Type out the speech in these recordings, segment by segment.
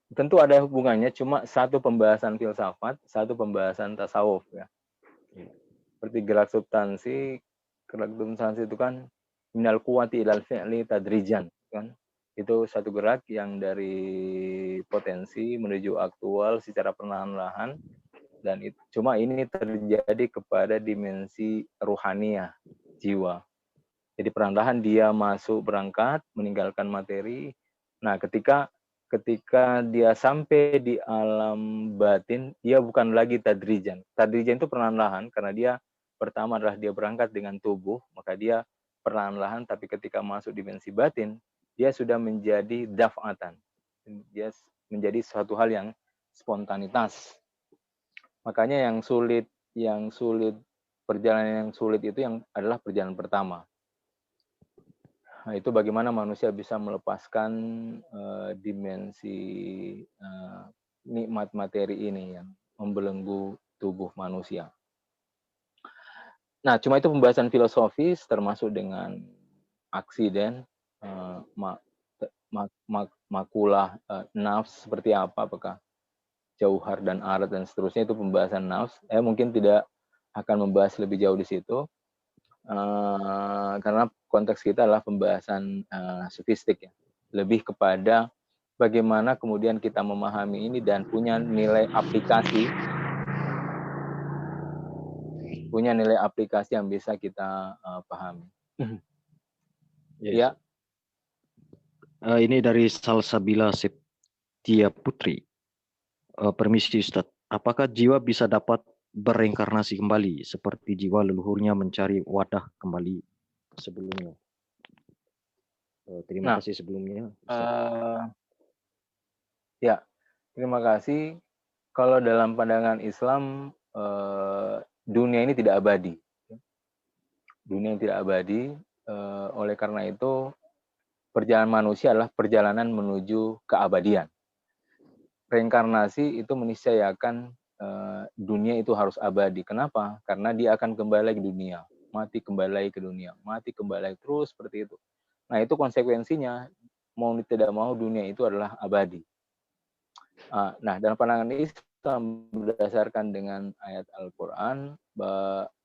Tentu ada hubungannya, cuma satu pembahasan filsafat, satu pembahasan tasawuf ya. Seperti gerak substansi itu kan minal quwati ilal fi'li tadrijan kan. Itu satu gerak yang dari potensi menuju aktual secara perlahan-lahan, dan cuma ini terjadi kepada dimensi ruhaniyah, jiwa. Jadi perlahan-lahan dia masuk berangkat, meninggalkan materi. Nah, ketika dia sampai di alam batin, dia bukan lagi tadrijan. Tadrijan itu perlahan-lahan, karena dia pertama adalah dia berangkat dengan tubuh, maka dia perlahan-lahan, tapi ketika masuk dimensi batin, dia sudah menjadi daf'atan. Dia menjadi suatu hal yang spontanitas. Makanya perjalanan yang sulit itu yang adalah perjalanan pertama. Nah, itu bagaimana manusia bisa melepaskan dimensi nikmat materi ini yang membelenggu tubuh manusia. Nah, cuma itu pembahasan filosofis termasuk dengan aksiden, makulah nafs seperti apa, apakah jauhar dan arat dan seterusnya, itu pembahasan nafs. Mungkin tidak akan membahas lebih jauh di situ. Karena konteks kita adalah pembahasan sofistik ya, lebih kepada bagaimana kemudian kita memahami ini dan punya nilai aplikasi yang bisa kita pahami. Yes. Ya. Ini dari Salsabila Setia Putri. Permisi Ustadz, apakah jiwa bisa dapat bereinkarnasi kembali seperti jiwa leluhurnya mencari wadah kembali sebelumnya? Terima kasih sebelumnya. Ya, terima kasih. Kalau dalam pandangan Islam, dunia ini tidak abadi. Dunia yang tidak abadi, oleh karena itu perjalanan manusia adalah perjalanan menuju keabadian. Reinkarnasi itu meniscayakan dunia itu harus abadi. Kenapa? Karena dia akan kembali lagi ke dunia, mati kembali lagi ke dunia, mati kembali lagi, terus seperti itu. Nah, itu konsekuensinya, mau tidak mau dunia itu adalah abadi. Nah, dalam pandangan Islam berdasarkan dengan ayat Al-Quran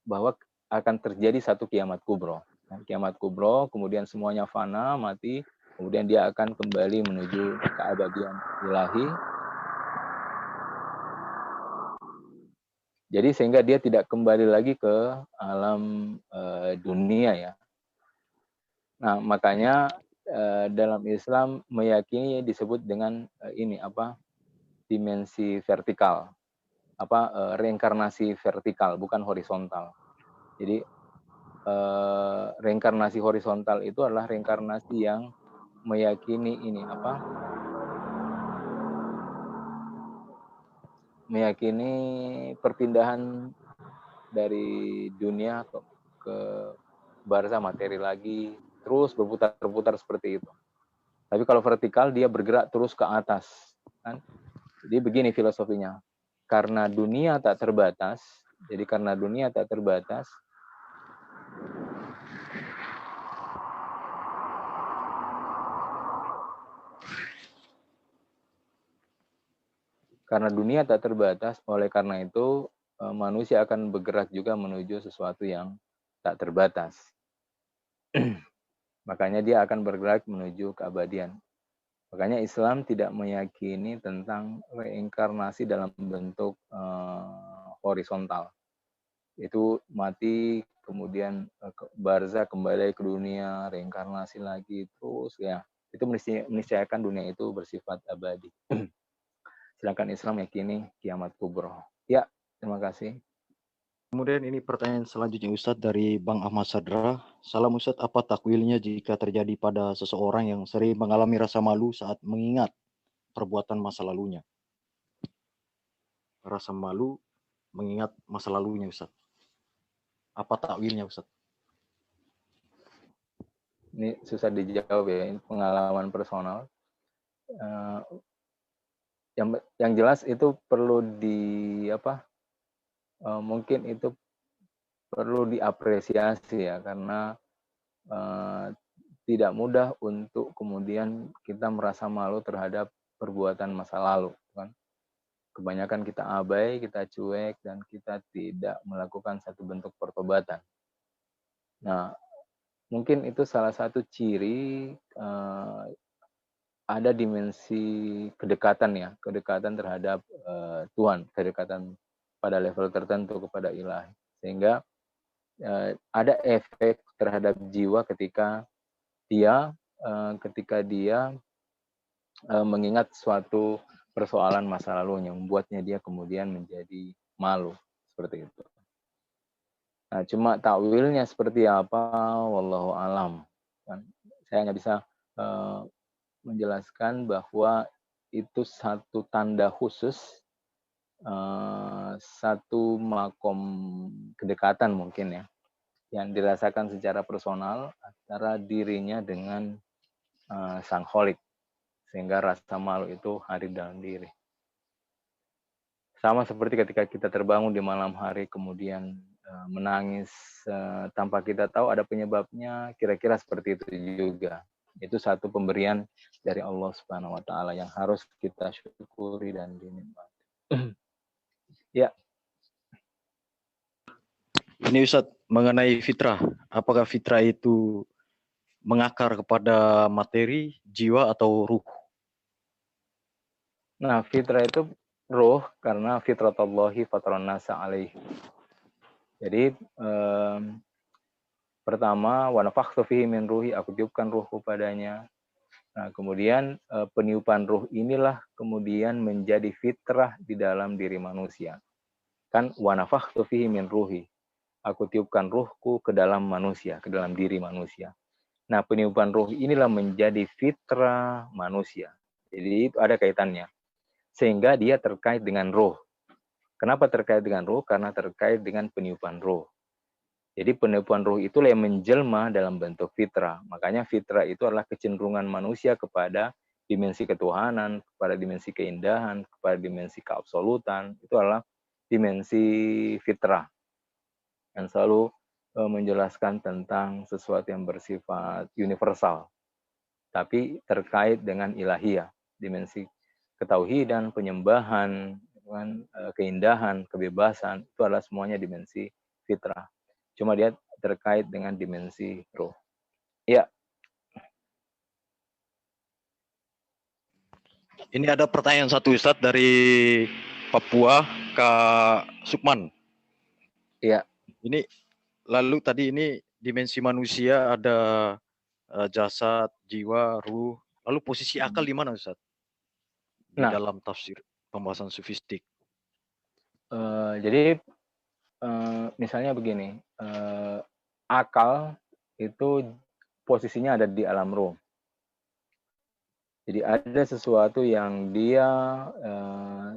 bahwa akan terjadi satu kiamat kubro. Kiamat kubro, kemudian semuanya fana, mati, kemudian dia akan kembali menuju keabadian ilahi. Jadi sehingga dia tidak kembali lagi ke alam dunia ya. Nah, makanya dalam Islam meyakini disebut dengan dimensi vertikal, reinkarnasi vertikal, bukan horizontal. Jadi reinkarnasi horizontal itu adalah reinkarnasi yang meyakini perpindahan dari dunia ke barzah materi lagi, terus berputar-putar seperti itu. Tapi kalau vertikal dia bergerak terus ke atas, kan? Jadi begini filosofinya. Karena dunia tak terbatas, oleh karena itu manusia akan bergerak juga menuju sesuatu yang tak terbatas. Makanya dia akan bergerak menuju keabadian. Makanya Islam tidak meyakini tentang reinkarnasi dalam bentuk horizontal. Itu mati, kemudian barzah kembali ke dunia, reinkarnasi lagi, terus ya. Itu meniscayakan dunia itu bersifat abadi. Sedangkan Islam yakini kiamat kubro. Ya, terima kasih. Kemudian ini pertanyaan selanjutnya Ustadz dari Bang Ahmad Sadra. Salam Ustadz, apa takwilnya jika terjadi pada seseorang yang sering mengalami rasa malu saat mengingat perbuatan masa lalunya? Rasa malu mengingat masa lalunya Ustadz. Apa takwilnya Ustadz? Ini susah dijawab ya, ini pengalaman personal. eh, yang jelas itu perlu mungkin itu perlu diapresiasi ya, karena eh, tidak mudah untuk kemudian kita merasa malu terhadap perbuatan masa lalu, kan? Kebanyakan kita abai, kita cuek, dan kita tidak melakukan satu bentuk pertobatan. Nah, mungkin itu salah satu ciri ada dimensi kedekatan ya, kedekatan terhadap Tuhan, kedekatan pada level tertentu kepada ilahi. Sehingga ada efek terhadap jiwa ketika dia mengingat suatu persoalan masa lalu yang membuatnya dia kemudian menjadi malu seperti itu. Nah, cuma takwilnya seperti apa, wallahu alam. Saya nggak bisa menjelaskan bahwa itu satu tanda khusus, satu makom kedekatan mungkin ya, yang dirasakan secara personal antara dirinya dengan sang kholik, sehingga rasa malu itu hadir dalam diri. Sama seperti ketika kita terbangun di malam hari kemudian menangis tanpa kita tahu ada penyebabnya, kira-kira seperti itu juga. Itu satu pemberian dari Allah Subhanahu wa taala yang harus kita syukuri dan dinikmati. Ya. Ini Ustaz, mengenai fitrah, apakah fitrah itu mengakar kepada materi, jiwa, atau ruh? Nah, fitrah itu ruh karena fitratullahi fatron nasa alaih. Jadi pertama, wa nafakhtu fihi min ruhi, aku tiupkan ruhku padanya. Nah, kemudian peniupan ruh inilah kemudian menjadi fitrah di dalam diri manusia. Kan wa nafakhtu fihi min ruhi, aku tiupkan ruhku ke dalam manusia, ke dalam diri manusia. Nah, peniupan ruh inilah menjadi fitrah manusia. Jadi itu ada kaitannya. Sehingga dia terkait dengan ruh. Kenapa terkait dengan ruh? Karena terkait dengan peniupan ruh. Jadi peniupan ruh itulah yang menjelma dalam bentuk fitrah. Makanya fitrah itu adalah kecenderungan manusia kepada dimensi ketuhanan, kepada dimensi keindahan, kepada dimensi keabsolutan. Itu adalah dimensi fitrah yang selalu menjelaskan tentang sesuatu yang bersifat universal, tapi terkait dengan ilahiyah, dimensi ketauhidan, penyembahan, keindahan, kebebasan, itu adalah semuanya dimensi fitrah. Cuma dia terkait dengan dimensi roh. Ya. Ini ada pertanyaan satu Ustadz dari Papua, Kak Sukman. Iya. Ini lalu tadi ini dimensi manusia ada jasad, jiwa, ruh. Lalu posisi akal di mana Ustadz? Di dalam tafsir pembahasan sufistik. Jadi misalnya begini, akal itu posisinya ada di alam ruh. Jadi ada sesuatu yang dia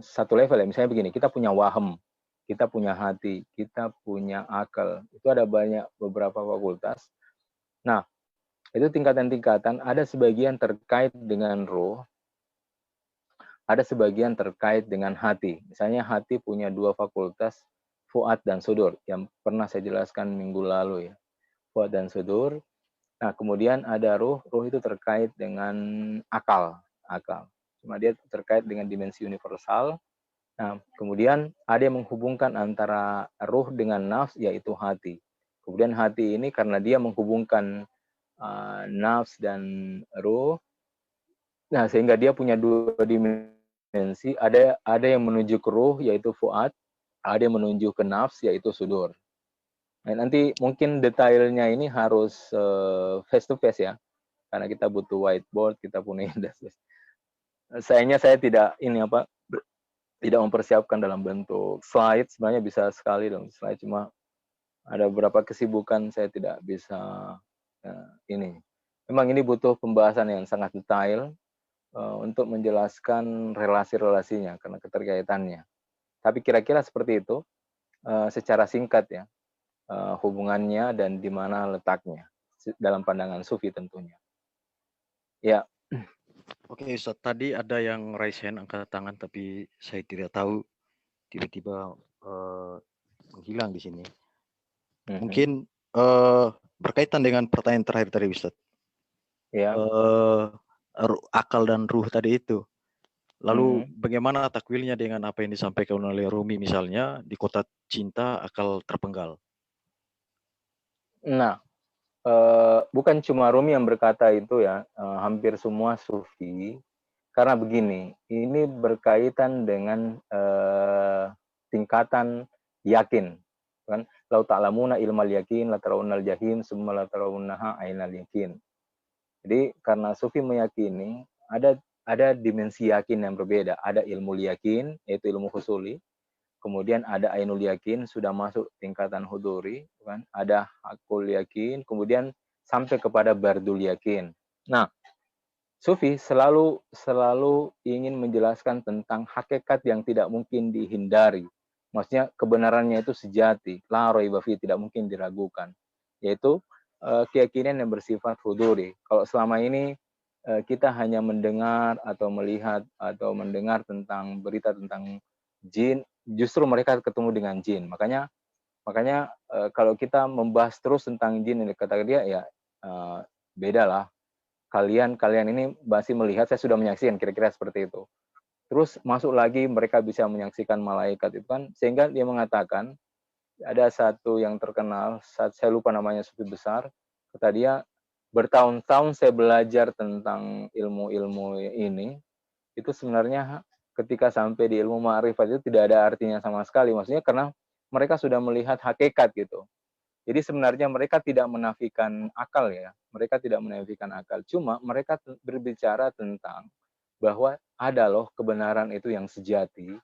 satu level ya. Misalnya begini, kita punya wahem, kita punya hati, kita punya akal. Itu ada beberapa fakultas. Nah, itu tingkatan-tingkatan. Ada sebagian terkait dengan ruh, ada sebagian terkait dengan hati. Misalnya hati punya dua fakultas, fuad dan sudur, yang pernah saya jelaskan minggu lalu ya. Fuad dan sudur. Nah, kemudian ada ruh itu terkait dengan akal. Cuma dia terkait dengan dimensi universal. Nah, kemudian ada yang menghubungkan antara ruh dengan nafs, yaitu hati. Kemudian hati ini karena dia menghubungkan nafs dan ruh, nah sehingga dia punya dua dimensi. Ada yang menuju ke ruh, yaitu fuad. Ada yang menuju ke nafs, yaitu sudur. Nah, nanti mungkin detailnya ini harus face to face ya, karena kita butuh whiteboard, kita punya sayangnya saya tidak tidak mempersiapkan dalam bentuk slide. Sebenarnya bisa sekali dalam slide, cuma ada beberapa kesibukan saya tidak bisa ini. Memang ini butuh pembahasan yang sangat detail untuk menjelaskan relasi-relasinya karena keterkaitannya. Tapi kira-kira seperti itu secara singkat ya. Hubungannya dan di mana letaknya dalam pandangan sufi tentunya. Ya. Oke, Ustaz. Tadi ada yang raise hand, angkat tangan, tapi saya tidak tahu tiba-tiba menghilang di sini. Mungkin berkaitan dengan pertanyaan terakhir tadi, Ustaz. Ya. Akal dan ruh tadi itu. Lalu bagaimana takwilnya dengan apa yang disampaikan oleh Rumi misalnya di kota cinta akal terpenggal? Nah, bukan cuma Rumi yang berkata itu ya, hampir semua sufi. Karena begini, ini berkaitan dengan tingkatan yakin, kan? Lau ta'lamuna ilmal yakin, la tarawunnal jahim, summa la tarawunnaha ainal yakin. Jadi karena sufi meyakini ada dimensi yakin yang berbeda. Ada ilmu yakin, yaitu ilmu husuli. Kemudian ada ainul yakin, sudah masuk tingkatan huduri, kan? Ada hakul yakin, kemudian sampai kepada bardul yakin. Nah, Sufi selalu ingin menjelaskan tentang hakikat yang tidak mungkin dihindari. Maksudnya kebenarannya itu sejati, la raiba fi, tidak mungkin diragukan. Yaitu keyakinan yang bersifat huduri. Kalau selama ini kita hanya mendengar atau melihat atau mendengar tentang berita tentang jin, justru mereka ketemu dengan jin. Makanya kalau kita membahas terus tentang jin, kata dia ya beda lah. Kalian ini masih melihat, saya sudah menyaksikan, kira-kira seperti itu. Terus masuk lagi mereka bisa menyaksikan malaikat itu kan, sehingga dia mengatakan ada satu yang terkenal, saya lupa namanya, sufi besar, kata dia, bertahun-tahun saya belajar tentang ilmu-ilmu ini, itu sebenarnya ketika sampai di ilmu ma'rifat itu tidak ada artinya sama sekali. Maksudnya karena mereka sudah melihat hakikat gitu. Jadi sebenarnya mereka tidak menafikan akal ya, mereka tidak menafikan akal. Cuma mereka berbicara tentang bahwa ada loh kebenaran itu yang sejati,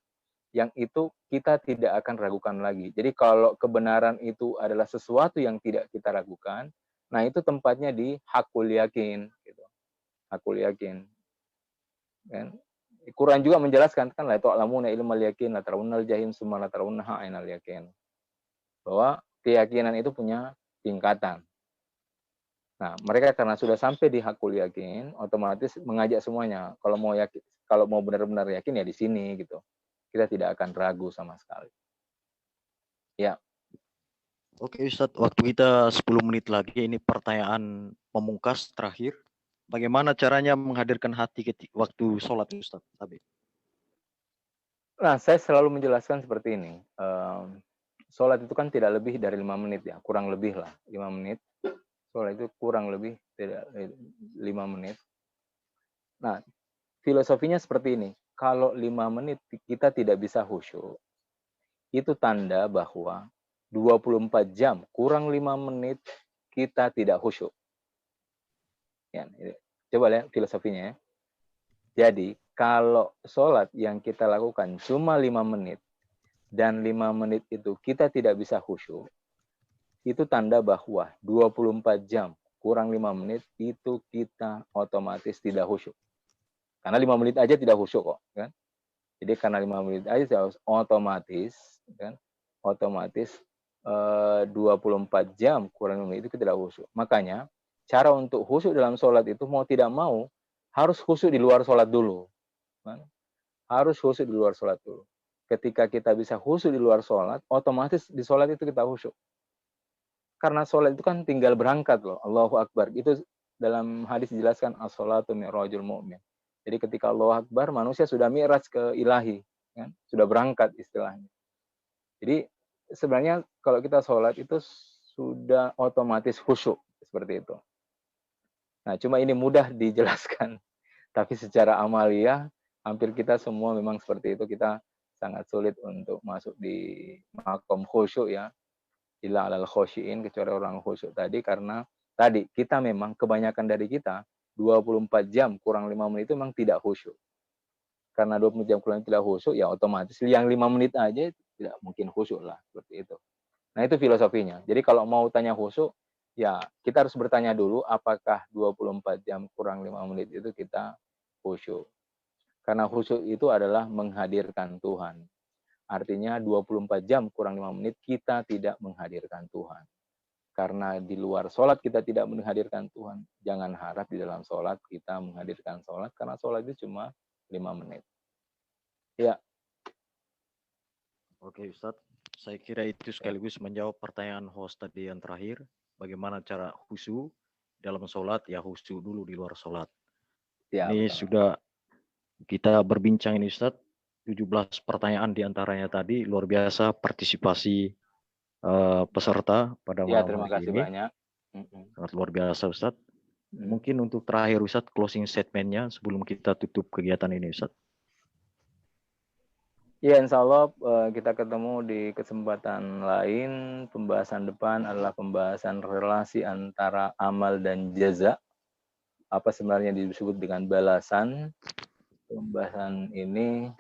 yang itu kita tidak akan ragukan lagi. Jadi kalau kebenaran itu adalah sesuatu yang tidak kita ragukan, nah itu tempatnya di hakul yakin, gitu. Hakul yakin. Kan? Quran juga menjelaskan kan la ta'lamuna ilmal yakin la tarawunnal jahim summa la tarawunnaha ainal yakin. Bahwa keyakinan itu punya tingkatan. Nah, mereka karena sudah sampai di hakul yakin, otomatis mengajak semuanya. Kalau mau benar-benar yakin ya di sini gitu. Kita tidak akan ragu sama sekali. Ya. Oke, Ustadz, waktu kita 10 menit lagi. Ini pertanyaan pemungkas terakhir. Bagaimana caranya menghadirkan hati waktu sholat, Ustadz? Nah, saya selalu menjelaskan seperti ini. Sholat itu kan tidak lebih dari 5 menit ya, kurang lebih lah 5 menit. Sholat itu kurang lebih tidak 5 menit. Nah, filosofinya seperti ini. Kalau 5 menit kita tidak bisa khusyuk, itu tanda bahwa 24 jam kurang 5 menit kita tidak khusyuk. Ya, coba lihat filosofinya ya. Jadi, kalau sholat yang kita lakukan cuma 5 menit, dan 5 menit itu kita tidak bisa khusyuk, itu tanda bahwa 24 jam kurang 5 menit itu kita otomatis tidak khusyuk. Karena 5 menit aja tidak khusyuk kok, kan? Jadi karena 5 menit aja otomatis, kan? Otomatis 24 jam kurang 5 menit itu tidak khusyuk. Makanya cara untuk khusyuk dalam sholat itu mau tidak mau harus khusyuk di luar sholat dulu. Kan? Harus khusyuk di luar sholat dulu. Ketika kita bisa khusyuk di luar sholat, otomatis di sholat itu kita khusyuk. Karena sholat itu kan tinggal berangkat loh. Allahu Akbar. Itu dalam hadis dijelaskan as-sholatu mi'rajul mu'min. Jadi ketika Allahu Akbar, manusia sudah mi'raj ke ilahi. Kan? Sudah berangkat istilahnya. Jadi sebenarnya kalau kita sholat itu sudah otomatis khusyuk. Seperti itu. Nah, cuma ini mudah dijelaskan. Tapi secara amalia, hampir kita semua memang seperti itu. Kita sangat sulit untuk masuk di makom khusyuk ya. Illa alal khosyiin, kecuali orang khusyuk tadi, karena tadi kita memang kebanyakan dari kita 24 jam kurang 5 menit itu memang tidak khusyuk. Karena 24 jam kurang tidak khusyuk, ya otomatis yang 5 menit aja tidak mungkin khusyuk lah, seperti itu. Nah, itu filosofinya. Jadi kalau mau tanya khusyuk, ya kita harus bertanya dulu apakah 24 jam kurang 5 menit itu kita khusyuk. Karena khusyuk itu adalah menghadirkan Tuhan. Artinya 24 jam kurang 5 menit kita tidak menghadirkan Tuhan. karena di luar sholat kita tidak menghadirkan Tuhan. Jangan harap di dalam sholat kita menghadirkan sholat, karena sholat itu cuma 5 menit. Ya. Oke Ustadz, saya kira itu sekaligus menjawab pertanyaan host tadi yang terakhir. Bagaimana cara khusyuk dalam sholat? Ya khusyuk dulu di luar sholat. Ya, Ini betul. sudah kita berbincang ini Ustadz, 17 pertanyaan diantaranya tadi, luar biasa partisipasi peserta pada Ya, malam terima hari kasih ini. banyak. Sangat luar biasa Ustadz. Mungkin untuk terakhir Ustadz, closing statement-nya sebelum kita tutup kegiatan ini Ustadz. Ya, insya Allah kita ketemu di kesempatan lain. Pembahasan depan adalah pembahasan relasi antara amal dan jaza. Apa sebenarnya disebut dengan balasan. Pembahasan ini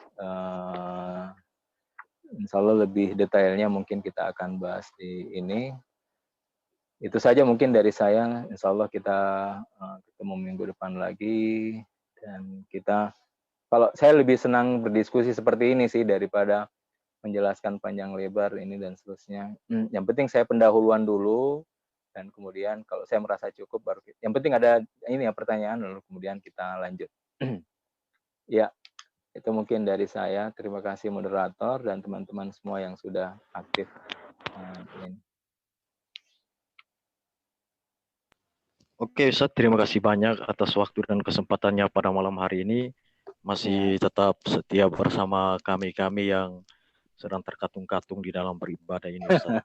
insya Allah lebih detailnya mungkin kita akan bahas di ini. Itu saja mungkin dari saya. Insya Allah kita ketemu minggu depan lagi. Dan kita, kalau saya lebih senang berdiskusi seperti ini sih daripada menjelaskan panjang lebar ini dan seterusnya. Yang penting saya pendahuluan dulu, dan kemudian kalau saya merasa cukup baru kita. Yang penting ada ini ya pertanyaan, lalu kemudian kita lanjut. Ya, itu mungkin dari saya. Terima kasih moderator dan teman-teman semua yang sudah aktif. Oke Ustadz, terima kasih banyak atas waktu dan kesempatannya pada malam hari ini. Masih tetap setia bersama kami-kami yang sedang terkatung-katung di dalam beribadah ini Ustadz.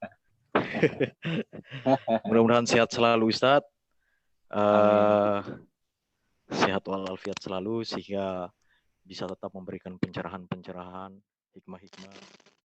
Mudah-mudahan sehat selalu Ustadz. Sehat walafiat selalu sehingga bisa tetap memberikan pencerahan-pencerahan, hikmah-hikmah